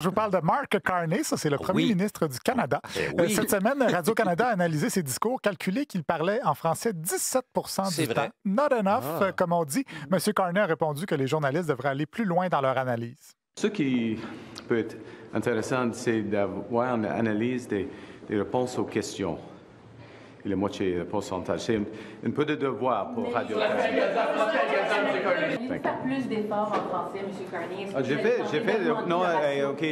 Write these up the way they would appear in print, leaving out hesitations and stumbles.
Je vous parle de Mark Carney, ça c'est le premier ministre du Canada. Oui. Cette semaine, Radio-Canada a analysé ses discours, calculé qu'il parlait en français 17 du temps. Not enough, comme on dit. M. Carney a répondu que les journalistes devraient aller plus loin dans leur analyse. Ce qui peut être intéressant, c'est d'avoir une analyse des réponses aux questions. Et la moitié pourcentage. C'est un peu de devoir pour Radio-Canada. Allez-vous faire plus d'efforts en français, M. Carney? J'ai fait. Non, OK.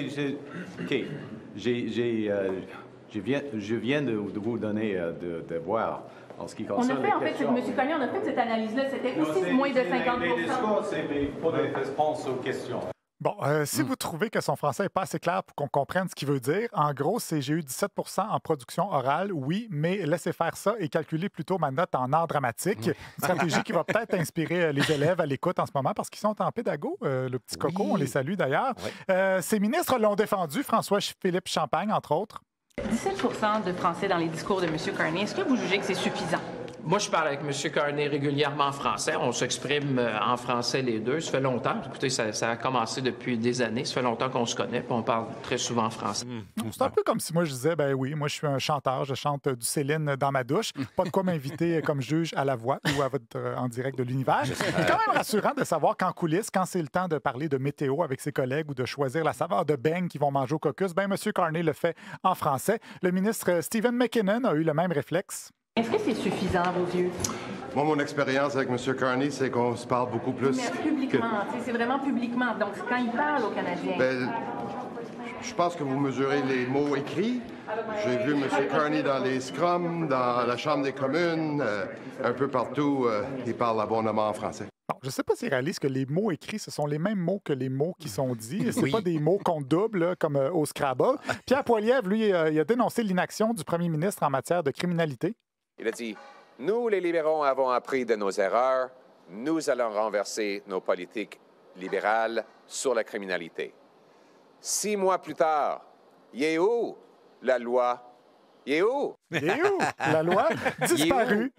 Je viens de vous donner de devoir en ce qui concerne les questions. M. Carney, on a fait cette analyse-là. C'était aussi moins de 50 Les discours, c'est pour des réponses aux questions. Bon, si vous trouvez que son français n'est pas assez clair pour qu'on comprenne ce qu'il veut dire, en gros, c'est j'ai eu 17 en production orale, oui, mais laissez faire ça et calculez plutôt ma note en art dramatique. Une stratégie qui va peut-être inspirer les élèves à l'écoute en ce moment parce qu'ils sont en pédago. Le petit coco, on les salue d'ailleurs. Ces ministres l'ont défendu, François-Philippe Champagne, entre autres. 17 de français dans les discours de M. Carney. Est-ce que vous jugez que c'est suffisant? Moi, je parle avec M. Carney régulièrement en français. On s'exprime en français les deux. Ça fait longtemps. Écoutez, ça a commencé depuis des années. Ça fait longtemps qu'on se connaît, puis on parle très souvent en français. C'est un peu comme si moi je disais, ben oui, moi je suis un chanteur, je chante du Céline dans ma douche. Pas de quoi m'inviter comme juge à la voix ou à votre en direct de l'univers. C'est quand même rassurant de savoir qu'en coulisses, quand c'est le temps de parler de météo avec ses collègues ou de choisir la saveur de beignes qu'ils vont manger au caucus, ben M. Carney le fait en français. Le ministre Stephen McKinnon a eu le même réflexe. Est-ce que c'est suffisant à vos yeux? Moi, mon expérience avec M. Carney, c'est qu'on se parle beaucoup plus. Mais publiquement, c'est vraiment publiquement. Donc, quand il parle aux Canadiens. Ben, je pense que vous mesurez les mots écrits. J'ai vu M. Carney dans les scrums, dans la Chambre des communes, un peu partout. Il parle abondamment en français. Bon, je ne sais pas s'il réalise que les mots écrits, ce sont les mêmes mots que les mots qui sont dits. Ce pas des mots qu'on double, là, comme au Scrabble. Pierre Poilievre, lui, il a dénoncé l'inaction du premier ministre en matière de criminalité. Il a dit, nous, les libéraux, avons appris de nos erreurs. Nous allons renverser nos politiques libérales sur la criminalité. 6 mois plus tard, il est où la loi? Il est où? Il est où la loi?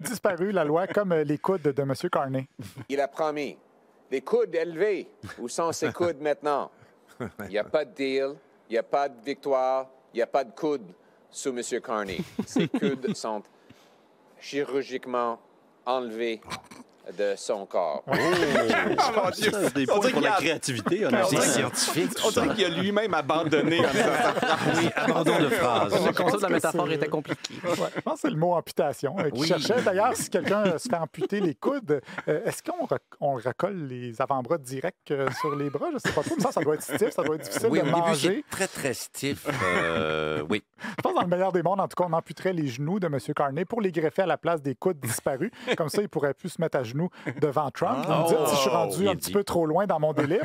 Disparu, la loi, comme les coudes de M. Carney. Il a promis. Les coudes élevés. Où sont ces coudes maintenant? Il n'y a pas de deal, il n'y a pas de victoire, il n'y a pas de coude sous M. Carney. Ces coudes sont chirurgicalement enlevé de son corps. C'est des points pour la créativité, c'est scientifique. On dirait qu'il a lui-même abandonné. Oui, abandon de phrase. Le concept de la métaphore était compliqué. Ouais, je pense que c'est le mot amputation qu'il cherchait. D'ailleurs, si quelqu'un se fait amputer les coudes, est-ce qu'on recolle les avant-bras direct sur les bras? Je ne sais pas trop, mais ça doit être stiff, ça doit être difficile de manger. Au début, c'est très, très stiff. Oui. Je pense que dans le meilleur des mondes, en tout cas, on amputerait les genoux de M. Carney pour les greffer à la place des coudes disparus. Comme ça, il pourrait plus se mettre à genoux devant Trump. Vous me dites si je suis rendu un petit peu trop loin dans mon délai.